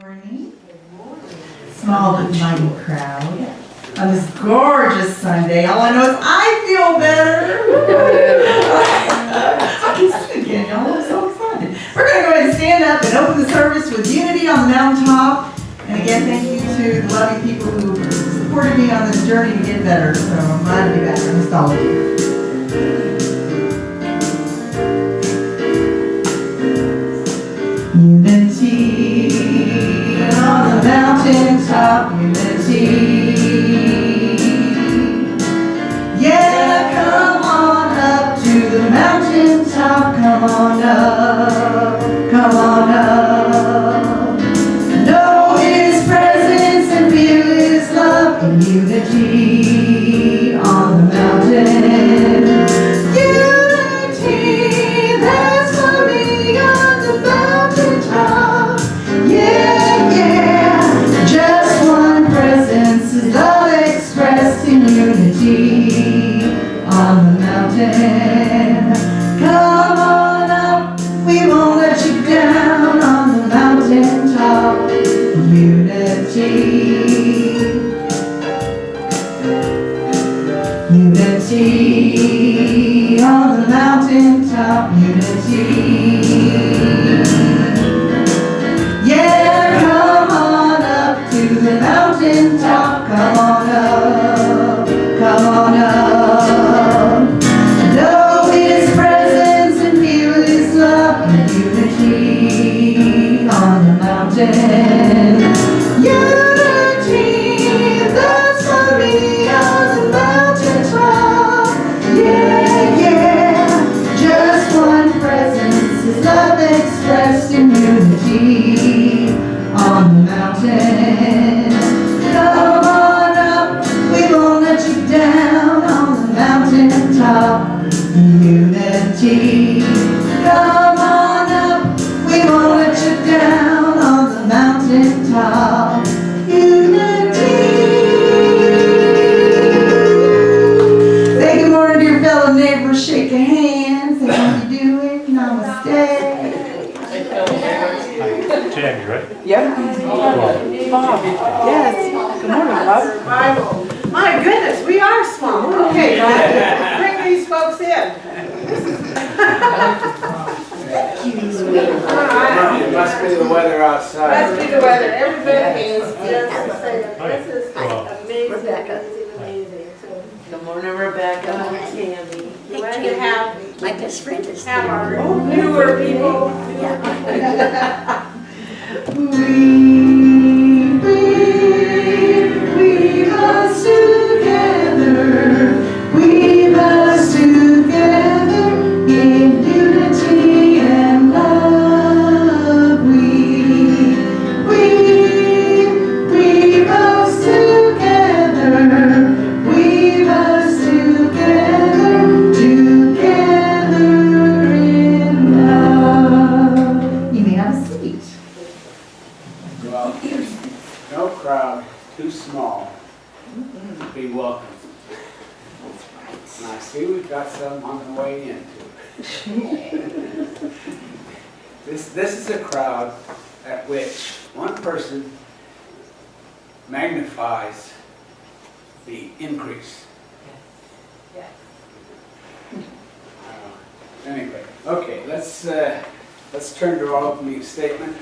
Morning. Small but mighty crowd on this gorgeous Sunday. All I know is I feel better. I can sing again, y'all. I'm so excited. We're going to go ahead and stand up and open the service with Unity on the Mountaintop. And again, thank you to the loving people who supported me on this journey to get better. So I'm glad to be back. I missed all of you. Unity on the mountaintop, unity. Yeah, come on up to the mountaintop, come on up, come on up. Know His presence and feel His love in unity on the mountain. Unity, that's what we on the mountaintop. Yeah, yeah, just one presence is love expressed in unity on the mountain. Come on up, we won't let you down on the mountaintop. Unity, unity on the mountaintop, unity. Yeah, come on up to the mountaintop, come on up, come on up. Know His presence and feel His love in unity on the mountain. Unity, that's what we on the mountaintop. Yeah, yeah, just one presence is love expressed in unity on the mountain. Come on up, we won't let you down on the mountaintop. Unity, come on up, we won't let you down on the mountaintop. Unity. Say good morning to your fellow neighbors, shake a hand, say how you doing, namaste. Tammy, right? Yep. Bob. Yes. Good morning, Bob. Survival. My goodness, we are small. Okay, bring these folks in. It must be the weather outside. Must be the weather. Everybody is just saying, this is amazing. So Good morning, Rebecca. Tammy. Glad to have My best friend is our newer people. Weave us together in unity and love. Weave us together in love. You may have a seat. Well, there's no crowd too small to be welcome. And I see we've got some on the way in too. This is a crowd at which one person magnifies the increase. Anyway, okay, let's turn to our opening statement.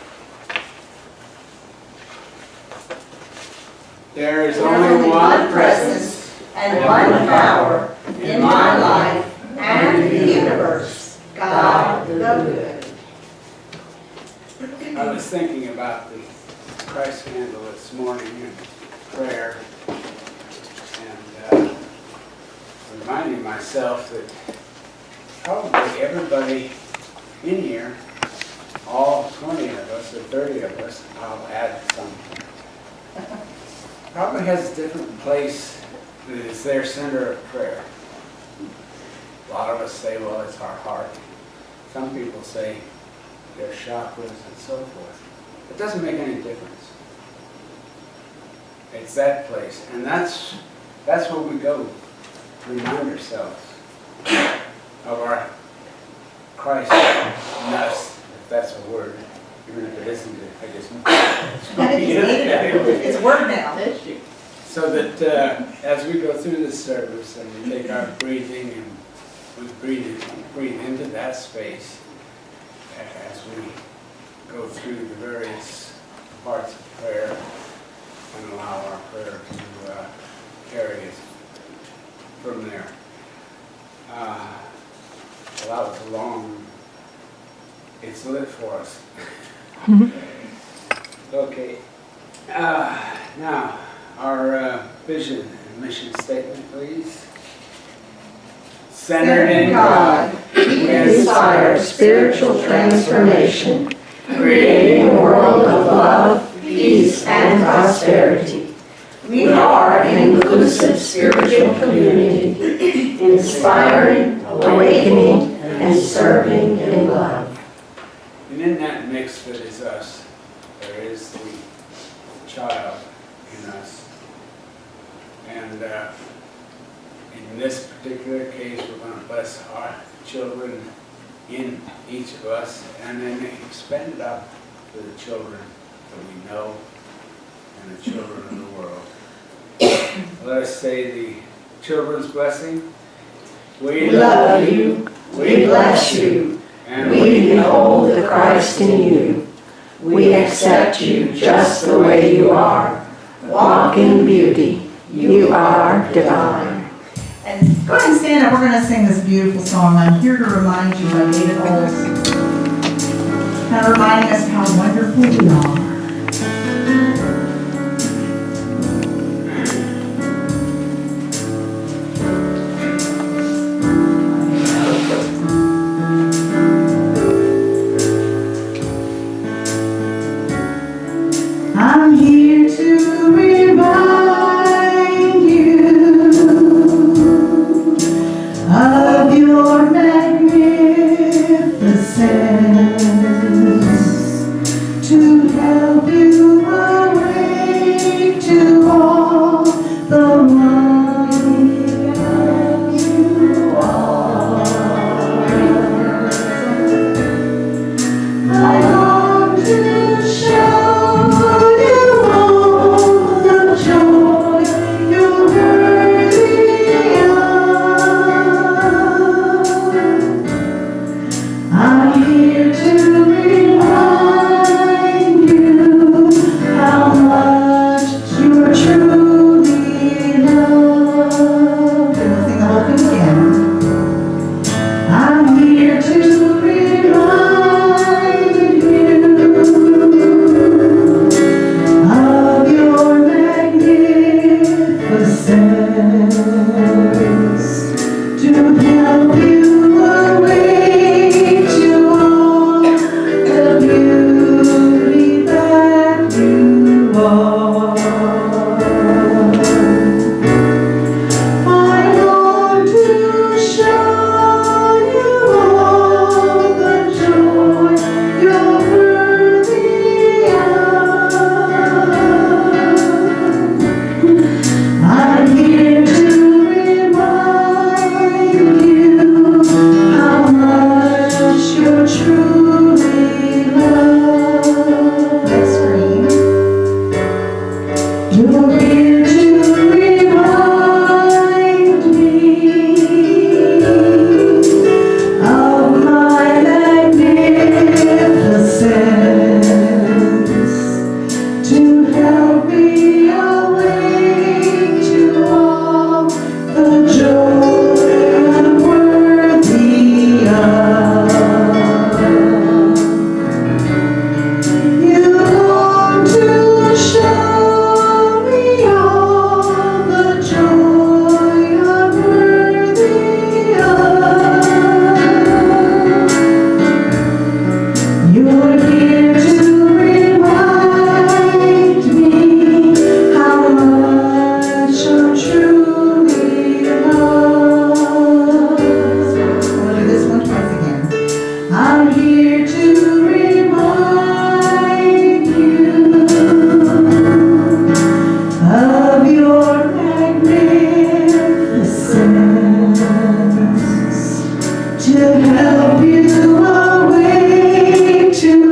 There is only one presence and one power in my life and the universe, God the good. I was thinking about the Christ candle this morning in prayer and reminding myself that probably everybody in here, all 20 of us or 30 of us, I'll add some, probably has a different place that is their center of prayer. A lot of us say, well, it's our heart. Some people say their chakras and so forth. It doesn't make any difference. It's that place. And that's where we go to remind ourselves of our Christ-ness, if that's a word, even if it isn't, I just. It's word now. So that as we go through this service and we take our breathing and we breathe into that space as we go through the various parts of prayer and allow our prayer to carry us from there. Allow it to long. It's lit for us. Okay. Now, our vision and mission statement, please. Centered in God, we inspire spiritual transformation, creating a world of love, peace, and prosperity. We are an inclusive spiritual community, inspiring, awakening, and serving in love. And in that mix that is us, there is the child in us. And in this particular case, we're going to bless our children in each of us and then expand it out to the children that we know and the children of the world. Let us say the children's blessing. We love you, we bless you, and we behold the Christ in you. We accept you just the way you are. Walk in beauty. You are divine. And go ahead and stand up. We're going to sing this beautiful song. I'm here to remind you by David Holmes. Kind of reminding us how wonderful we are. I'm here to remind you of your magnificence, to help you awake to all the wonder you are. I long to show to help you awake to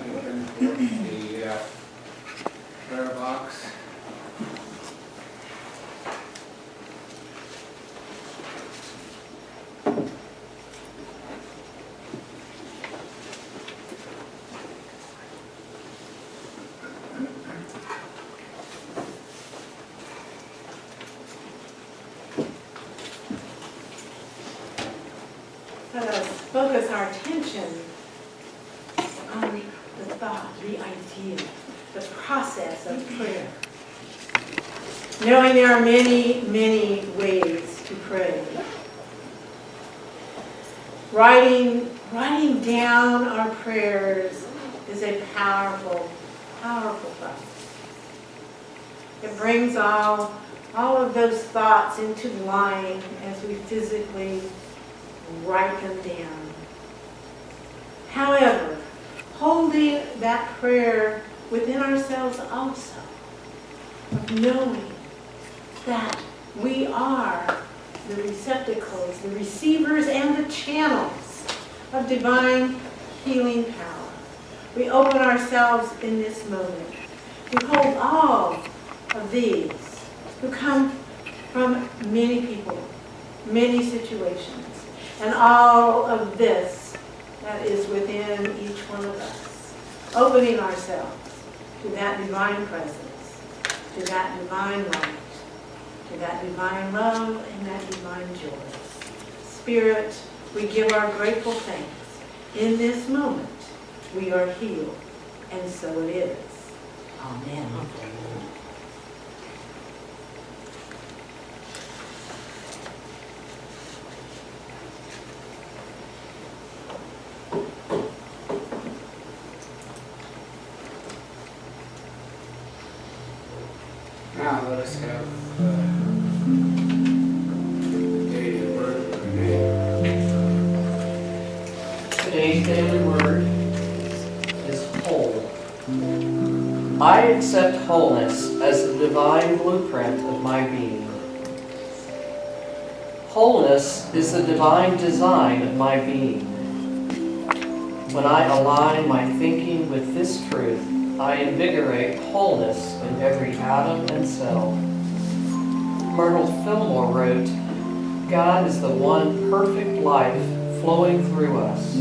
the prayer box. Let us focus our attention on the thought, the idea, the process of prayer. Knowing there are many, many ways to pray. Writing down our prayers is a powerful, powerful process. It brings all of those thoughts into line as we physically write them down. However, holding that prayer within ourselves also, of knowing that we are the receptacles, the receivers, and the channels of divine healing power. We open ourselves in this moment to hold all of these who come from many people, many situations, and all of this that is within each one of us. Opening ourselves to that divine presence, to that divine light, to that divine love and that divine joy. Spirit, we give our grateful thanks. In this moment, we are healed, and so it is. Amen. Now let us have daily word for today. Today's daily word is whole. I accept wholeness as the divine blueprint of my being. Wholeness is the divine design of my being. When I align my thinking with this truth, I invigorate wholeness in every atom and cell. Myrtle Fillmore wrote, God is the one perfect life flowing through us.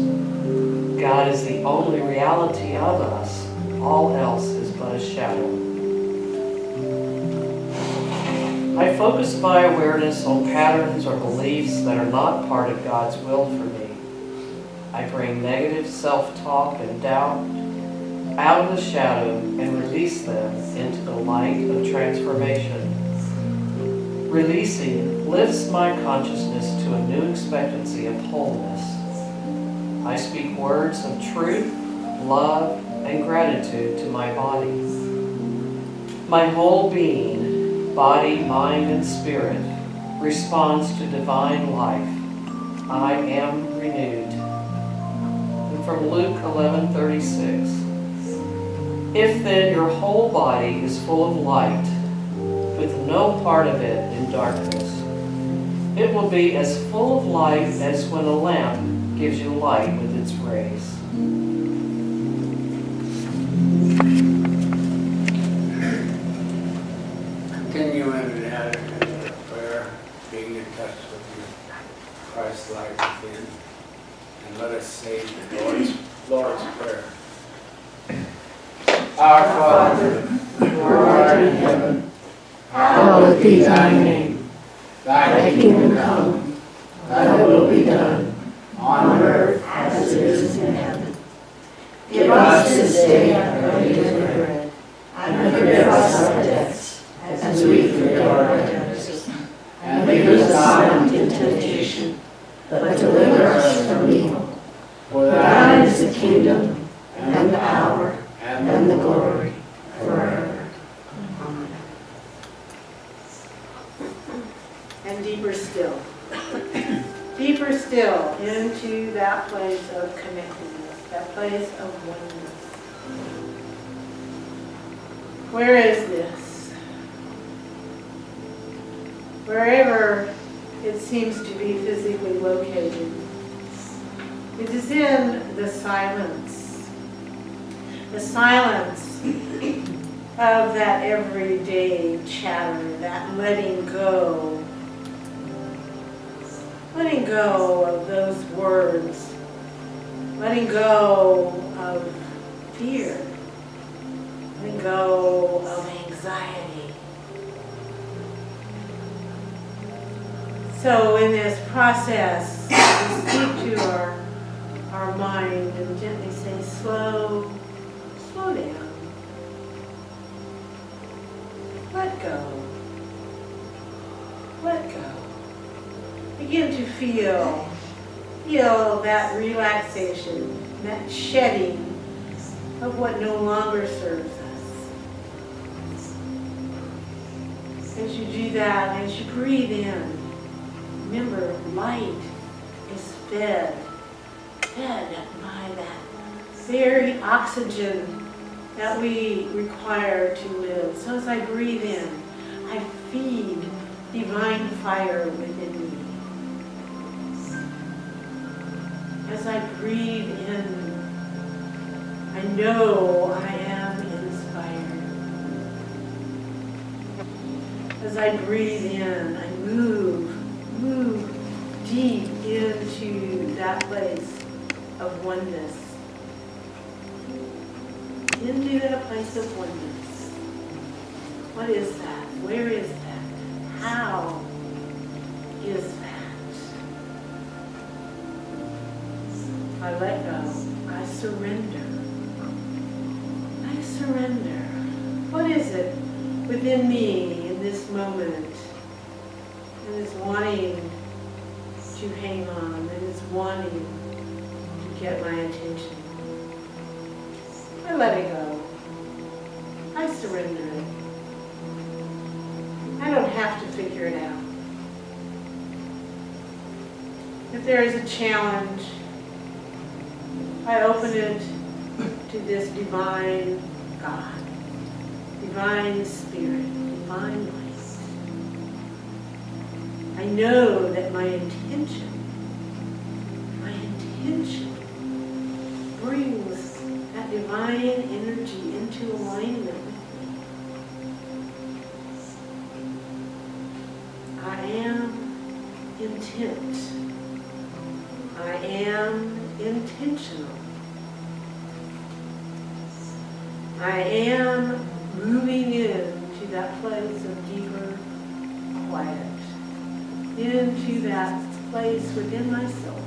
God is the only reality of us. All else is but a shadow. I focus my awareness on patterns or beliefs that are not part of God's will for me. I bring negative self-talk and doubt out of the shadow and release them into the light of transformation. Releasing lifts my consciousness to a new expectancy of wholeness. I speak words of truth, love, and gratitude to my body. My whole being, body, mind, and spirit, responds to divine life. I am renewed. And from Luke 11:36. If then your whole body is full of light, with no part of it in darkness, it will be as full of light as when a lamp gives you light with its rays. Continue in an attitude of prayer, being in touch with Christ's light within, and let us say the Lord's Prayer. Our Father, who art in heaven, Hallowed be thy name. thy Thy kingdom come, thy will be done, on earth as it is in heaven. Give us this day our daily bread, and forgive us our debts, as we forgive our debtors. And lead us not into temptation, but deliver us from evil. For For thine thine is the kingdom, and the power, and the glory, forever. Amen. And deeper still. Deeper still into that place of connectedness, that place of oneness. Where is this? Wherever it seems to be physically located, it is in the silence The silence of that everyday chatter, that letting go of those words, letting go of fear, letting go of anxiety. So in this process, we speak to our mind and gently say, slow down. Let go. Let go. Begin to feel that relaxation, that shedding of what no longer serves us. As you do that, as you breathe in, remember, light is fed by that very oxygen that we require to live. So as I breathe in, I feed divine fire within me. As I breathe in, I know I am inspired. As I breathe in, I move deep into that place of oneness. Into that place of oneness. What is that? Where is that? How is that? I let go. I surrender. I surrender. What is it within me in this moment that is wanting to hang on, that is wanting to get my attention? I let it go. I surrender it. I don't have to figure it out. If there is a challenge, I open it to this divine God, divine spirit, divine light. I know that my intention brings that divine energy into alignment with me. I am intent. I am intentional. I am moving into that place of deeper quiet, into that place within my soul,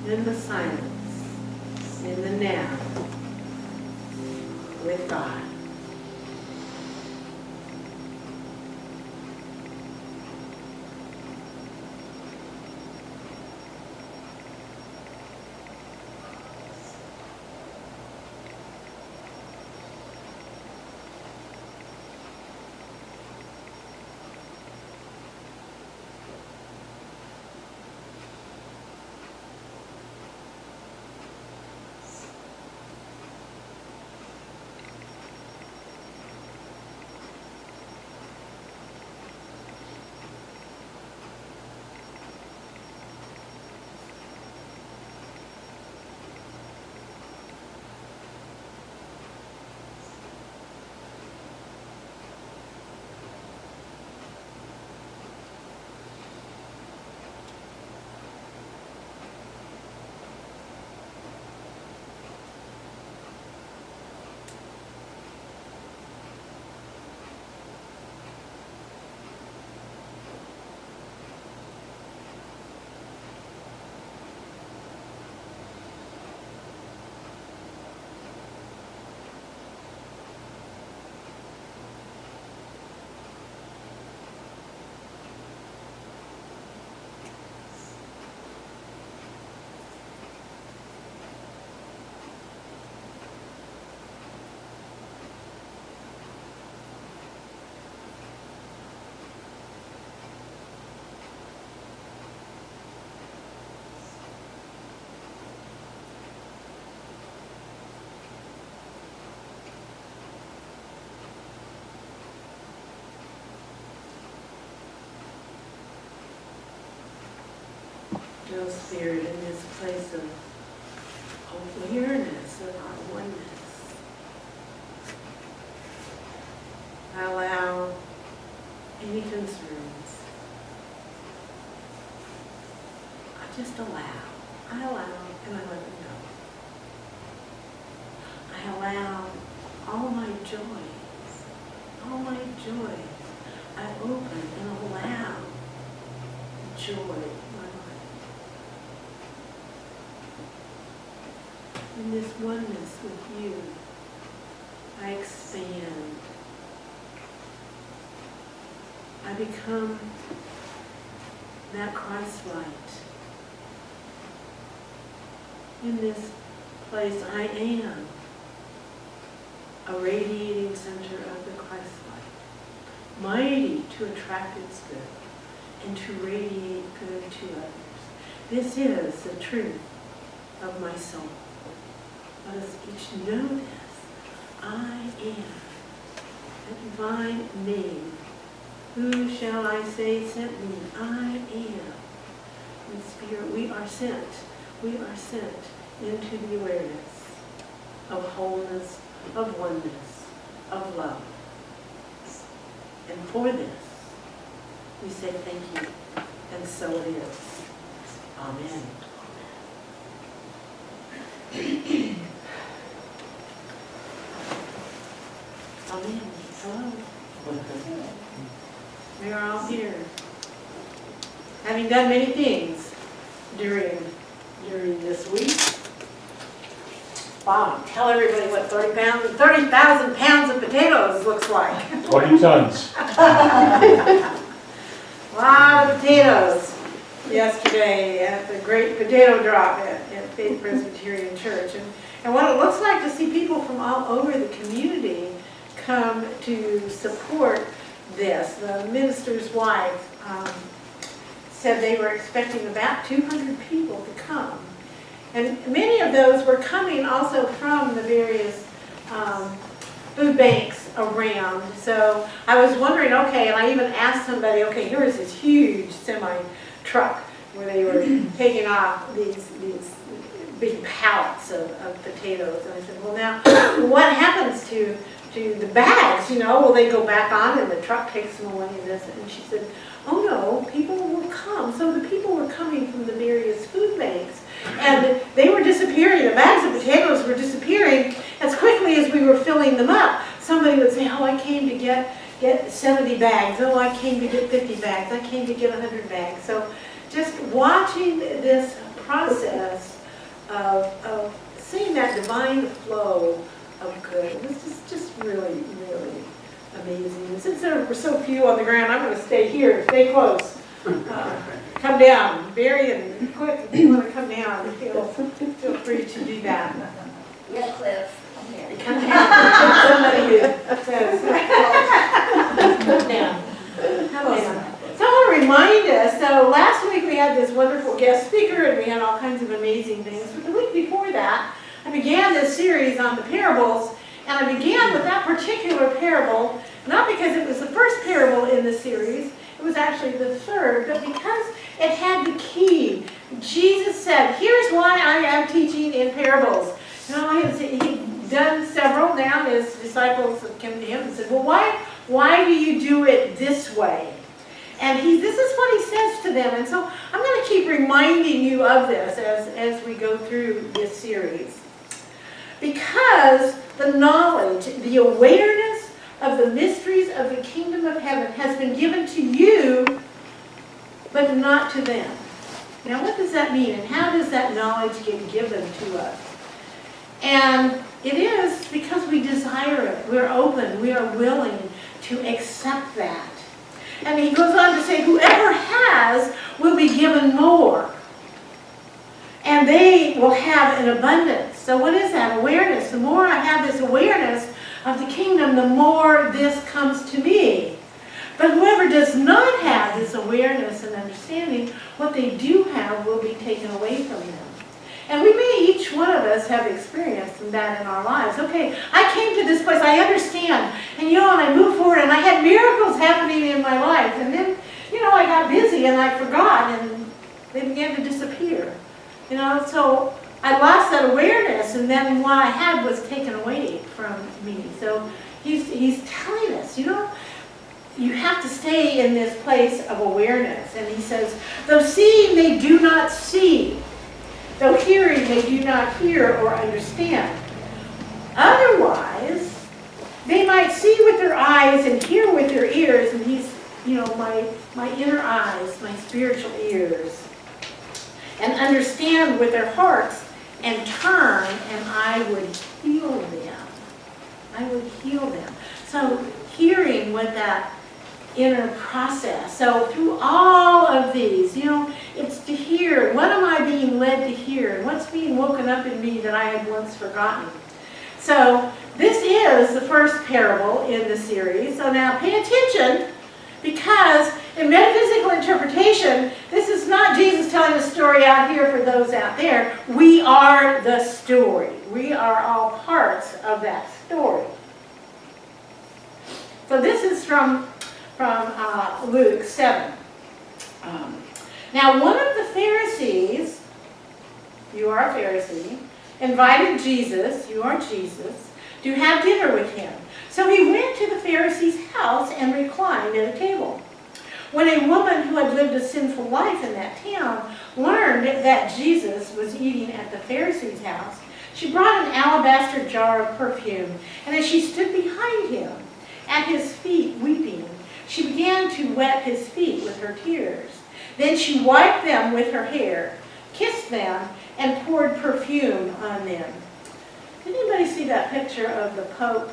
in the silence, in the now, with God. Spirit, in this place of awareness of our oneness. children's rooms. I just allow. I allow and I let it go. I allow all my joys, I open and allow joy in my life. In this oneness with you, I expand. I become that Christ light. In this place, I am a radiating center of the Christ light, mighty to attract its good and to radiate good to others. This is the truth of my soul. Let us each know this. I am a divine name. Who shall I say sent me? I am. In spirit, we are sent. We are sent into the awareness of wholeness, of oneness, of love. And for this, we say thank you, and so it is. Amen. Amen. Hello. We are all here, having done many things during this week. Wow, tell everybody what 30,000 pounds of potatoes looks like. 20 tons. A lot of potatoes yesterday at the great potato drop at Faith Presbyterian Church. And what it looks like to see people from all over the community come to support this. The minister's wife said they were expecting about 200 people to come. And many of those were coming also from the various food banks around. So I was wondering, okay, and I even asked somebody, okay, here is this huge semi-truck where they were taking off these big pallets of potatoes. And I said, well, now, what happens to the bags, you know? Will they go back on and the truck takes them away and this? And she said, oh no, people will come. So the people were coming from the various food banks and they were disappearing. The bags of potatoes were disappearing as quickly as we were filling them up. Somebody would say, oh, I came to get 70 bags. Oh, I came to get 50 bags. I came to get 100 bags. So just watching this process of seeing that divine flow of good. This is just really, really amazing. And since there were so few on the ground, I'm going to stay here, stay close. Come down, Barry and Cliff, if you want to come down, feel free to do that. Yeah, Cliff. Okay. Come down. Somebody who says, come down. Come down. So I want to remind us, so last week we had this wonderful guest speaker and we had all kinds of amazing things. But the week before that, I began this series on the parables, and I began with that particular parable, not because it was the first parable in the series, it was actually the third, but because it had the key. Jesus said, here's why I am teaching in parables. Now, he'd done several now, his disciples have come to him and said, well, why do you do it this way? And this is what he says to them. And so I'm going to keep reminding you of this as we go through this series. Because the knowledge, the awareness of the mysteries of the kingdom of heaven has been given to you, but not to them. Now what does that mean? And how does that knowledge get given to us? And it is because we desire it. We're open. We are willing to accept that. And he goes on to say, whoever has will be given more. And they will have an abundance. So what is that? Awareness. The more I have this awareness of the kingdom, the more this comes to me. But whoever does not have this awareness and understanding, what they do have will be taken away from them. And we may, each one of us, have experienced that in our lives. Okay, I came to this place, I understand. And and I moved forward and I had miracles happening in my life. And then, I got busy and I forgot and they began to disappear. So I lost that awareness, and then what I had was taken away from me. So he's telling us, you have to stay in this place of awareness. And he says, though seeing they do not see, though hearing they do not hear or understand. Otherwise, they might see with their eyes and hear with their ears, and he's, my inner eyes, my spiritual ears, and understand with their hearts and turn, and I would heal them. I would heal them. So hearing with that inner process. So through all of these, it's to hear, what am I being led to hear? What's being woken up in me that I had once forgotten? So this is the first parable in the series. So now pay attention, because in metaphysical interpretation, this is not Jesus telling a story out here for those out there. We are the story. We are all parts of that story. So this is from Luke 7. Now one of the Pharisees, you are a Pharisee, invited Jesus, you are Jesus, to have dinner with him. So he went to the Pharisee's house and reclined at a table. When a woman who had lived a sinful life in that town learned that Jesus was eating at the Pharisee's house, she brought an alabaster jar of perfume, and as she stood behind him, at his feet weeping, she began to wet his feet with her tears. Then she wiped them with her hair, kissed them, and poured perfume on them. Did anybody see that picture of the Pope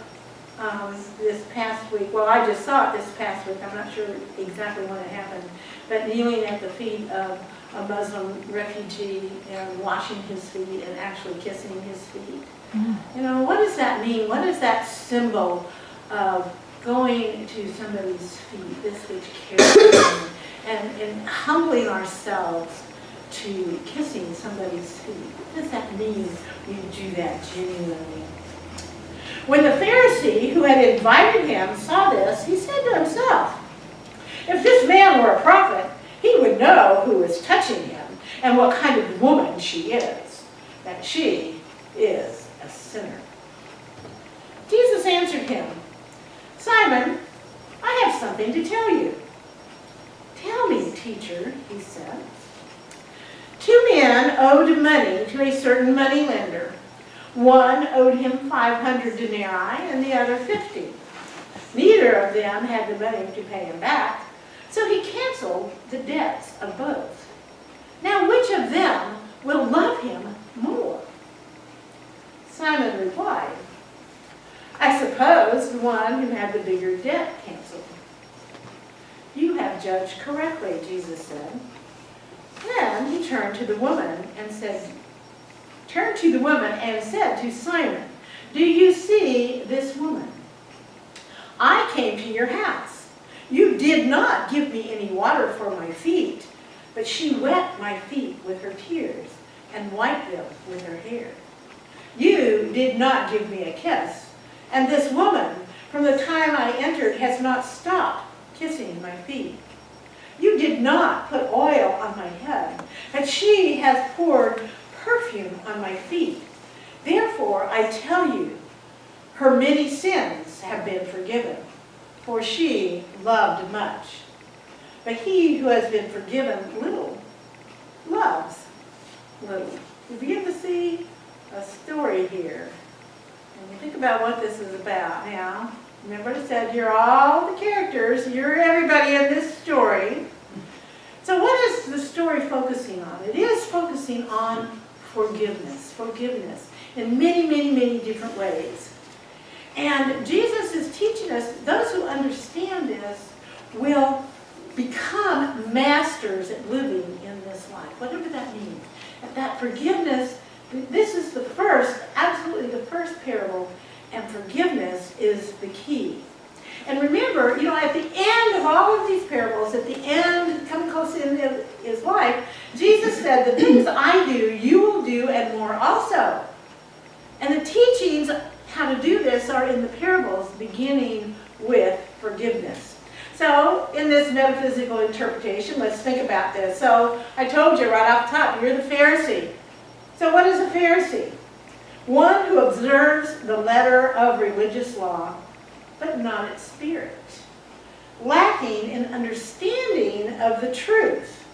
this past week? Well, I just saw it this past week. I'm not sure exactly when it happened. But kneeling at the feet of a Muslim refugee and washing his feet and actually kissing his feet. What does that mean? What is that symbol of going to somebody's feet, this which cares, and humbling ourselves to kissing somebody's feet? What does that mean when you do that genuinely? When the Pharisee who had invited him saw this, he said to himself, if this man were a prophet, he would know who is touching him and what kind of woman she is, that she is a sinner. Jesus answered him, Simon, I have something to tell you. Tell me, teacher, he said. 2 men owed money to a certain moneylender. One owed him 500 denarii and the other 50. Neither of them had the money to pay him back, so he canceled the debts of both. Now which of them will love him more? Simon replied, I suppose the one who had the bigger debt canceled. You have judged correctly, Jesus said. Then he turned to the woman and said to Simon, do you see this woman? I came to your house. You did not give me any water for my feet, but she wet my feet with her tears and wiped them with her hair. You did not give me a kiss, and this woman, from the time I entered, has not stopped kissing my feet. You did not put oil on my head, but she has poured perfume on my feet. Therefore, I tell you, her many sins have been forgiven, for she loved much. But he who has been forgiven little loves little. You begin to see a story here. And you think about what this is about now. Remember I said you're all the characters, you're everybody in this story. So what is the story focusing on? It is focusing on forgiveness in many, many, many different ways. And Jesus is teaching us, those who understand this will become masters at living in this life, whatever that means. And that forgiveness, this is the first, absolutely the first parable, and forgiveness is the key. And remember, at the end of all of these parables, at the end, coming close in his life, Jesus said, the things I do, you will do, and more also. And the teachings how to do this are in the parables, beginning with forgiveness. So, in this metaphysical interpretation, let's think about this. So, I told you right off the top, you're the Pharisee. So what is a Pharisee? One who observes the letter of religious law, but not its spirit. lacking in understanding of the truth.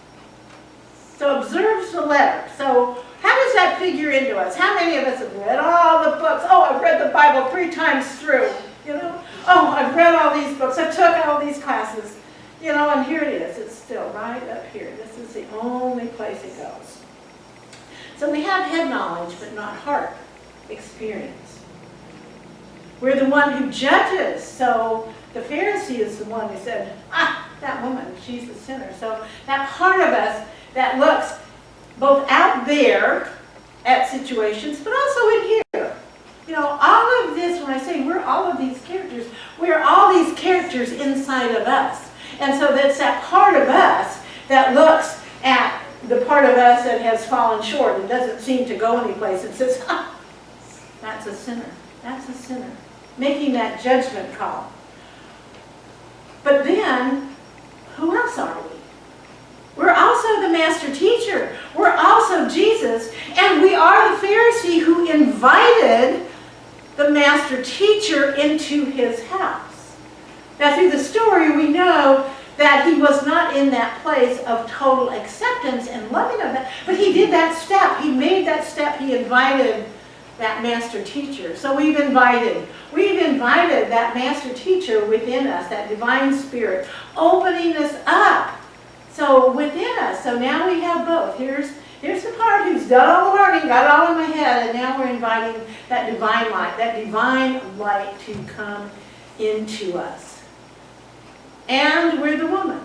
So observes the letter. So how does that figure into us? How many of us have read all the books? Oh, I've read the Bible 3 times through, you know? Oh, I've read all these books. I've took all these classes, you know, and here it is. It's still right up here. This is the only place it goes. So we have head knowledge, but not heart experience. We're the one who judges. So the Pharisee is the one who said, that woman, she's a sinner. So that part of us that looks both out there at situations, but also in here. You know, all of this, when I say we're all of these characters, we're all these characters inside of us. And so that's that part of us that looks at the part of us that has fallen short and doesn't seem to go anyplace and says, that's a sinner. That's a sinner. Making that judgment call. But then, who else are we? We're also the master teacher. We're also Jesus. And we are the Pharisee who invited the master teacher into his house. Now through the story we know that he was not in that place of total acceptance and loving of that, but he did that step. He made that step. He invited that master teacher. So we've invited that master teacher within us, that divine spirit, opening us up. So within us, so now we have both. Here's the part who's done all the learning, got it all in my head, and now we're inviting that divine light to come into us. And we're the woman.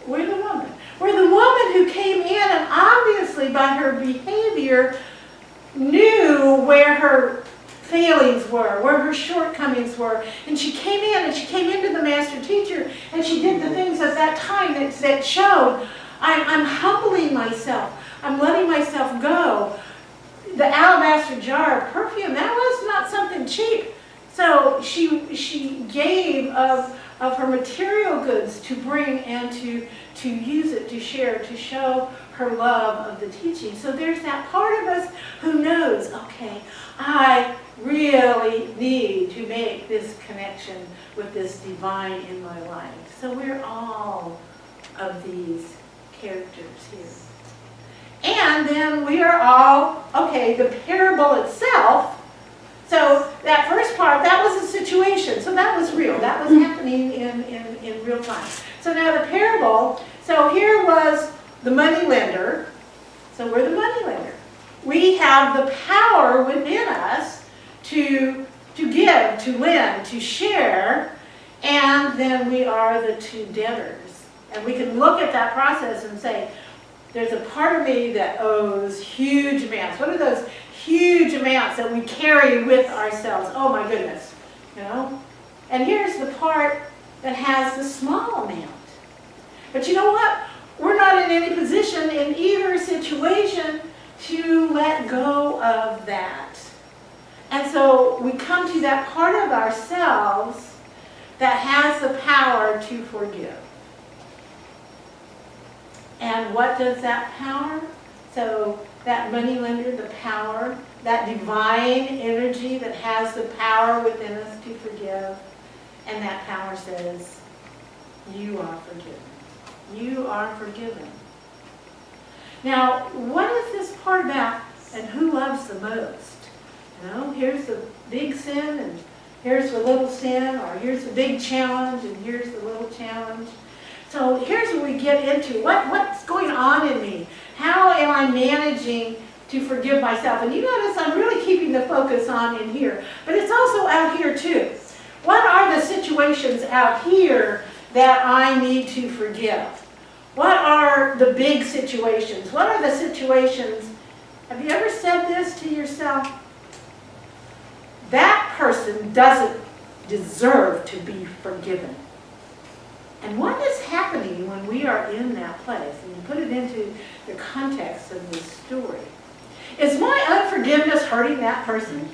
We're the woman. We're the woman who came in and obviously by her behavior knew where her failings were, where her shortcomings were. And she came in and she came into the master teacher and she did the things at that time that showed, I'm humbling myself. I'm letting myself go. The alabaster jar of perfume, that was not something cheap. So she gave of her material goods to bring and to use it, to share, to show her love of the teaching. So there's that part of us who knows, okay, I really need to make this connection with this divine in my life. So we're all of these characters here. And then we are all, okay, the parable itself. So that first part, that was a situation. So that was real. That was happening in real time. So now the parable, so here was the money lender. So we're the money lender. We have the power within us to give, to lend, to share, and then we are the two debtors. And we can look at that process and say, there's a part of me that owes huge amounts. What are those huge amounts that we carry with ourselves? Oh my goodness, you know? And here's the part that has the small amount. But you know what? We're not in any position in either situation to let go of that. And so we come to that part of ourselves that has the power to forgive. And what does that power? So that money lender, the power, that divine energy that has the power within us to forgive, and that power says, you are forgiven. You are forgiven. Now, what is this part about, and who loves the most? You know, here's the big sin, and here's the little sin, or here's the big challenge, and here's the little challenge. So here's where we get into what's going on in me. How am I managing to forgive myself? And you notice I'm really keeping the focus on in here, but it's also out here too. What are the situations out here that I need to forgive? What are the big situations? What are the situations? Have you ever said this to yourself? That person doesn't deserve to be forgiven. And what is happening when we are in that place, and you put it into the context of this story? Is my unforgiveness hurting that person?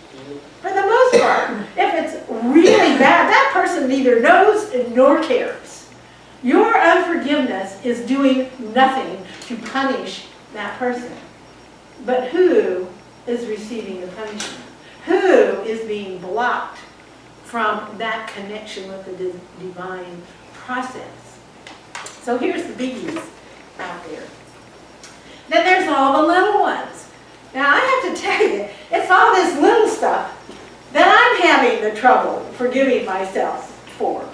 For the most part, if it's really bad, that person neither knows nor cares. Your unforgiveness is doing nothing to punish that person. But who is receiving the punishment? Who is being blocked from that connection with the divine process. So here's the biggies out there. Then there's all the little ones. Now I have to tell you, it's all this little stuff that I'm having the trouble forgiving myself for.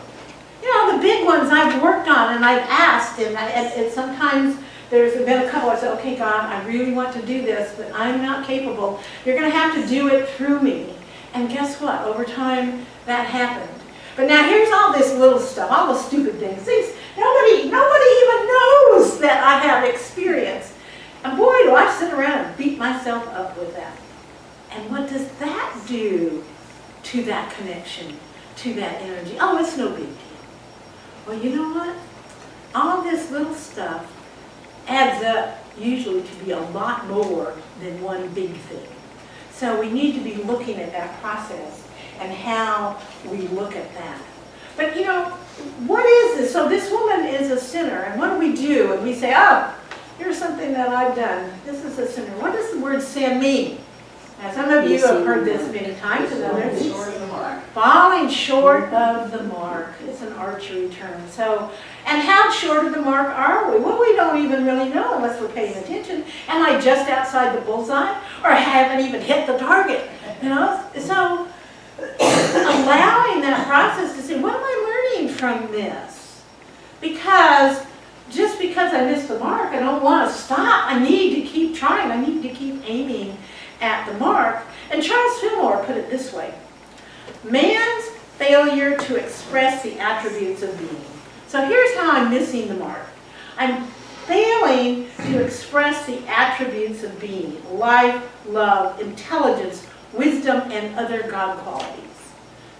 You know, the big ones I've worked on and I've asked, and sometimes there's been a couple I say, okay, God, I really want to do this, but I'm not capable. You're going to have to do it through me. And guess what? Over time, that happened. But now here's all this little stuff, all the stupid things. Nobody even knows that I have experience. And boy, do I sit around and beat myself up with that. And what does that do to that connection, to that energy? Oh, it's no big deal. Well, you know what? All this little stuff adds up usually to be a lot more than one big thing. So we need to be looking at that process and how we look at that. But you know, what is this? So this woman is a sinner, and what do we do? And we say, oh, here's something that I've done. This is a sinner. What does the word sin mean? Now, some of you have heard this many times, and others. Short of the mark. Falling short of the mark. It's an archery term. So, and how short of the mark are we? Well, we don't even really know unless we're paying attention. Am I just outside the bullseye, or I haven't even hit the target? You know, so allowing that process to say, what am I learning from this? Because just because I missed the mark, I don't want to stop. I need to keep trying. I need to keep aiming at the mark. And Charles Fillmore put it this way: man's failure to express the attributes of being. So here's how I'm missing the mark. I'm failing to express the attributes of being: life, love, intelligence, wisdom, and other God qualities.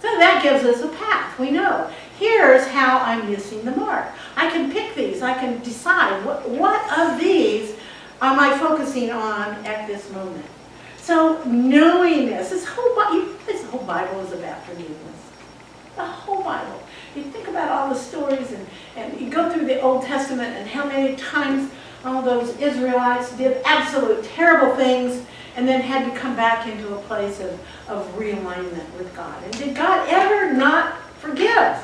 So that gives us a path. We know, here's how I'm missing the mark. I can pick these. I can decide what of these am I focusing on at this moment. So knowing this whole Bible is about forgiveness. The whole Bible. You think about all the stories and you go through the Old Testament and how many times all those Israelites did absolute terrible things and then had to come back into a place of realignment with God. And did God ever not forgive?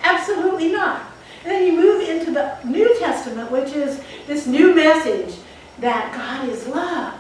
Absolutely not. And then you move into the New Testament, which is this new message that God is love.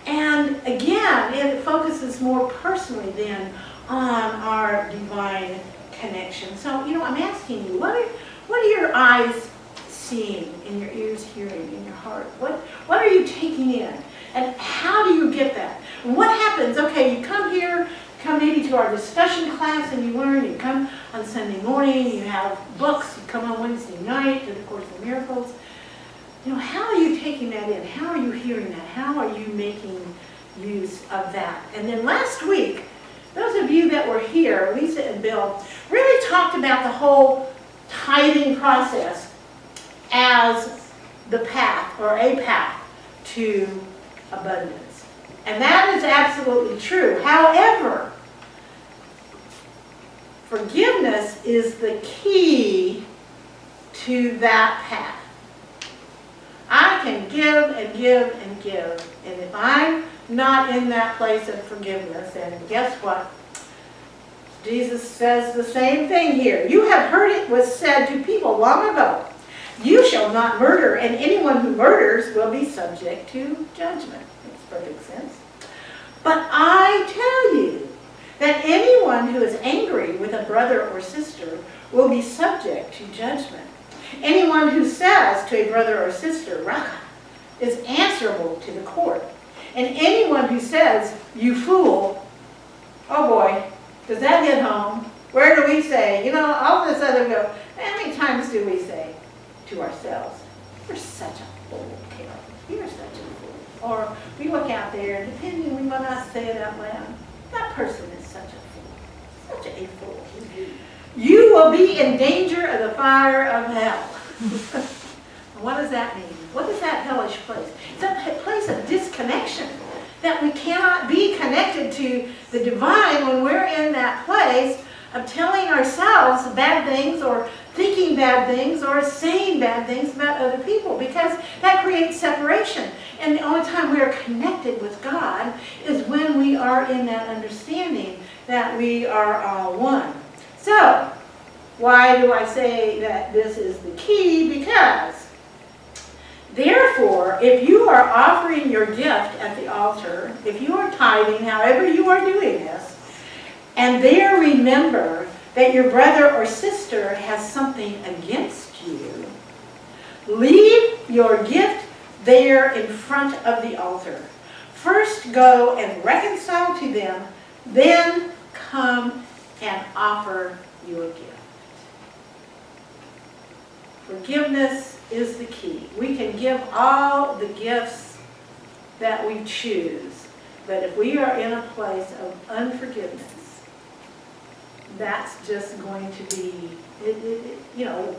And again, it focuses more personally then on our divine connection. So, you know, I'm asking you, what are your eyes seeing, and your ears hearing, in your heart? What are you taking in? And how do you get that? And what happens? Okay, you come here, come maybe to our discussion class and you learn, you come on Sunday morning, you have books, you come on Wednesday night to the Course in Miracles. You know, how are you taking that in? How are you hearing that? How are you making use of that? And then last week, those of you that were here, Lisa and Bill, really talked about the whole tithing process as the path, or a path, to abundance. And that is absolutely true. However, forgiveness is the key to that path. I can give and give and give, and if I'm not in that place of forgiveness, and guess what? Jesus says the same thing here. You have heard it was said to people long ago, you shall not murder, and anyone who murders will be subject to judgment. Makes perfect sense. But I tell you that anyone who is angry with a brother or sister will be subject to judgment. Anyone who says to a brother or sister, Raka, is answerable to the court. And anyone who says, you fool, oh boy, does that hit home? Where do we say, you know, all this other go, how many times do we say to ourselves, you're such a fool, Carol. You're such a fool. Or we look out there, and depending, we might not say it out loud, that person is such a fool. Such a fool. You will be in danger of the fire of hell. What does that mean? What is that hellish place? It's a place of disconnection, that we cannot be connected to the divine when we're in that place of telling ourselves bad things, or thinking bad things, or saying bad things about other people, because that creates separation. And the only time we are connected with God is when we are in that understanding that we are all one. So, Why do I say that this is the key? Because, therefore, if you are offering your gift at the altar, if you are tithing, however you are doing this, and there remember that your brother or sister has something against you, leave your gift there in front of the altar. First go and reconcile to them, then come and offer your gift. Forgiveness is the key. We can give all the gifts that we choose, but if we are in a place of unforgiveness, that's just going to be, you know,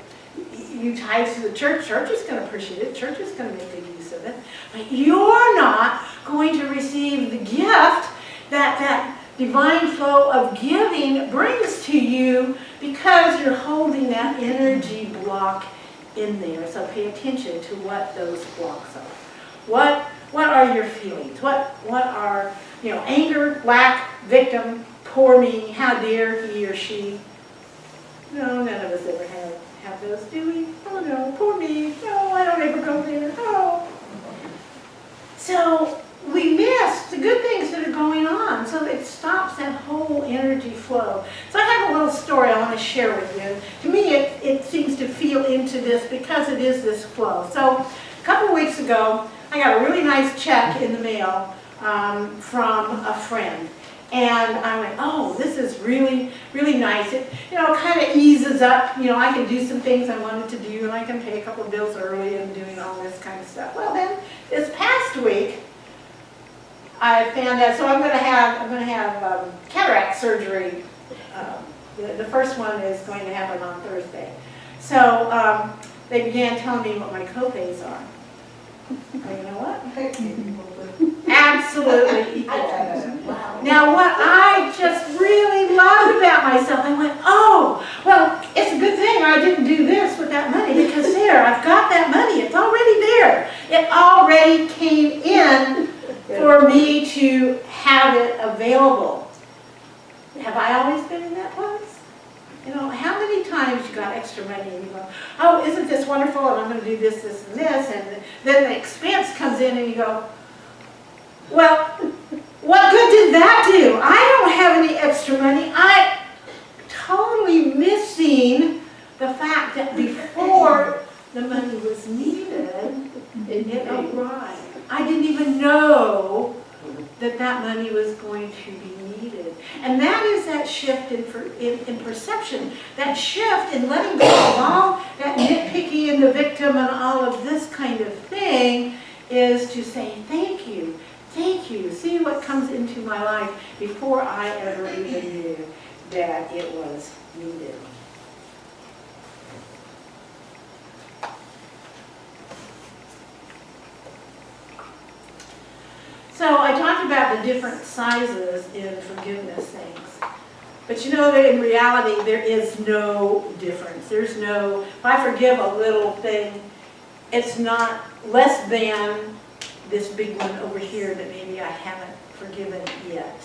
you tithe to the church, church is going to appreciate it, church is going to make good use of it, but you're not going to receive the gift that divine flow of giving brings to you because you're holding that energy block in there. So pay attention to what those blocks are. What are your feelings? What are, you know, anger, lack, victim, poor me, how dare he or she? No, none of us ever have those, do we? Oh no, poor me. No, I don't ever go there. Oh. So we miss the good things that are going on. So it stops that whole energy flow. So I have a little story I want to share with you. To me, it seems to feel into this because it is this flow. So a couple of weeks ago, I got a really nice check in the mail from a friend. And I went, oh, this is really, really nice. It, you know, kind of eases up. You know, I can do some things I wanted to do, and I can pay a couple of bills early and doing all this kind of stuff. Well, then, this past week, I found out. So I'm going to have cataract surgery. The first one is going to happen on Thursday. So they began telling me what my co-pays are. And you know what? Absolutely equal. Now, what I just really loved about myself, I went, oh, well, it's a good thing I didn't do this with that money, because there, I've got that money. It's already there. It already came in for me to have it available. Have I always been in that place? You know, how many times you got extra money and you go, oh, isn't this wonderful, and I'm going to do this, this, and this, and then the expense comes in and you go, well, what good did that do? I don't have any extra money. I'm totally missing the fact that before the money was needed, it arrived. I didn't even know that that money was going to be needed. And that is that shift in perception, that shift in letting go of all that nitpicking and the victim and all of this kind of thing, is to say thank you. Thank you. See what comes into my life before I ever even knew that it was needed. So I talked about the different sizes in forgiveness things. But you know that in reality there is no difference. There's no, if I forgive a little thing, it's not less than this big one over here that maybe I haven't forgiven yet.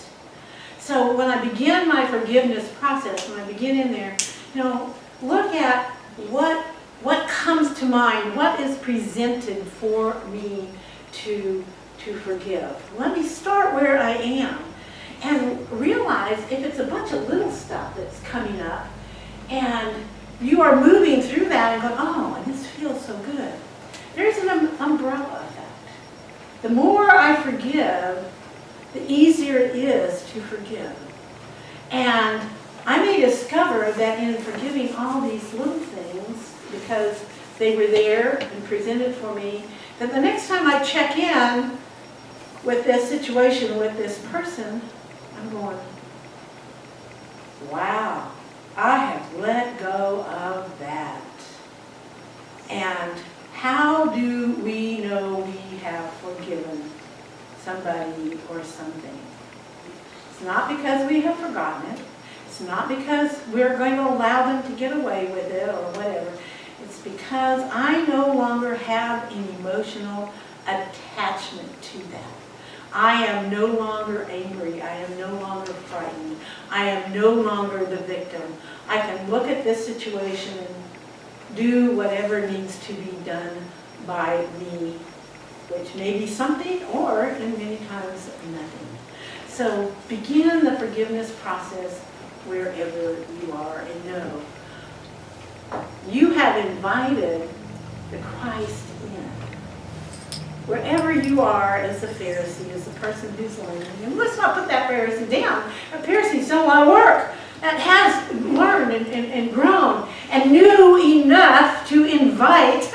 So when I begin my forgiveness process, when I begin in there, you know, look at what comes to mind, what is presented for me to forgive. Let me start where I am and realize if it's a bunch of little stuff that's coming up and you are moving through that and going, oh, this feels so good. There's an umbrella effect. The more I forgive, the easier it is to forgive. And I may discover that in forgiving all these little things, because they were there and presented for me, that the next time I check in with this situation, with this person, I'm going, wow, I have let go of that. And how do we know we have forgiven somebody or something? It's not because we have forgotten it. It's not because we're going to allow them to get away with it or whatever. It's because I no longer have an emotional attachment to that. I am no longer angry. I am no longer frightened. I am no longer the victim. I can look at this situation and do whatever needs to be done by me, which may be something or, in many times, nothing. So begin the forgiveness process wherever you are, and know you have invited the Christ in. Wherever you are as a Pharisee, as a person who's learning, and let's not put that Pharisee down. A Pharisee's done a lot of work, that has learned and grown and knew enough to invite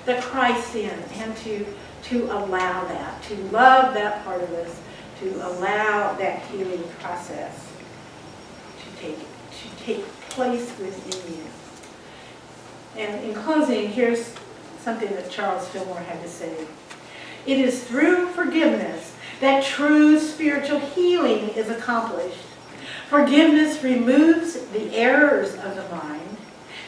the Christ in, and to allow that, to love that part of us, to allow that healing process to take place within you. And in closing, here's something that Charles Fillmore had to say. It is through forgiveness that true spiritual healing is accomplished. Forgiveness removes the errors of the mind,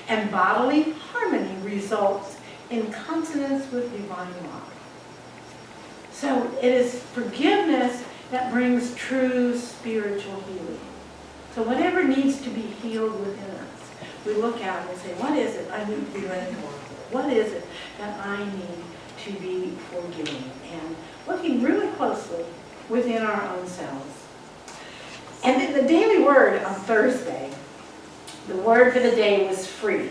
and bodily harmony results in consonance with divine law. So it is forgiveness that brings true spiritual healing. So whatever needs to be healed within us, we look out and say, what is it I need to be letting go of? What is it that I need to be forgiving? And looking really closely within our own selves. And then the daily word on Thursday, the word for the day was free.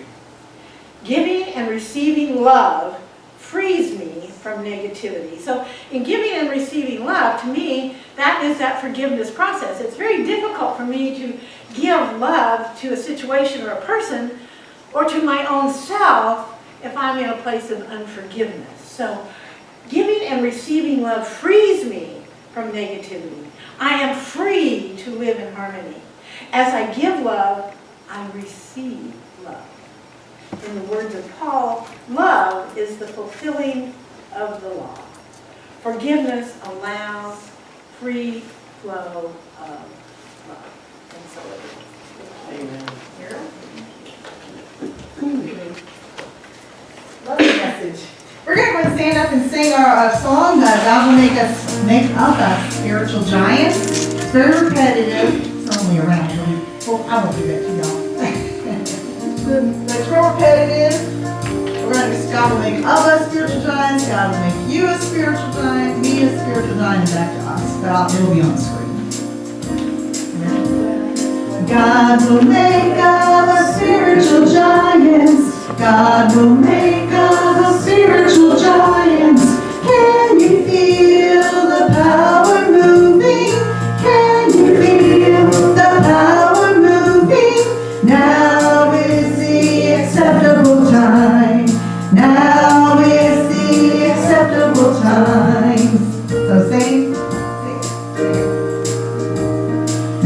Giving and receiving love frees me from negativity. So in giving and receiving love, to me, that is that forgiveness process. It's very difficult for me to give love to a situation or a person or to my own self if I'm in a place of unforgiveness. So giving and receiving love frees me from negativity. I am free to live in harmony. As I give love, I receive love. In the words of Paul, love is the fulfilling of the law. Forgiveness allows free flow of love. And so it is. Amen. Love the message. We're going to go and stand up and sing our song, God will make up a spiritual giant. It's very repetitive. It's only around. Well, I won't do that to y'all. It's real repetitive. We're going to God will make of us spiritual giants. God will make you a spiritual giant, me a spiritual giant, and back to us. It'll be on the screen. God will make of us spiritual giants. God will make of us spiritual giants. Can you feel the power moving? Can you feel the power moving? Now is the acceptable time. Now is the acceptable time. So sing.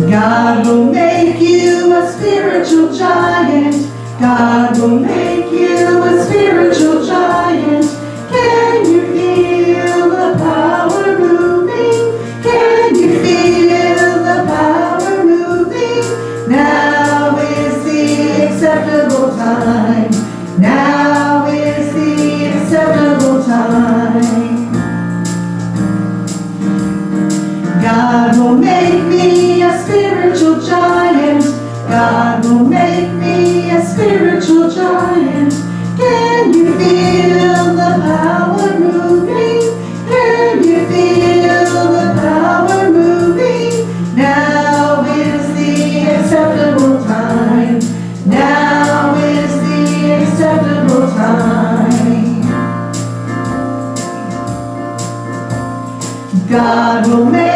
God will make you a spiritual giant. God will make you a spiritual giant. Can you feel the power moving? Can you feel the power moving? Now is the acceptable time. Now is the acceptable time. God will make me a spiritual giant. God will make me a spiritual giant. Can you feel the power moving? Can you feel the power moving? Now is the acceptable time. Now is the acceptable time. God will make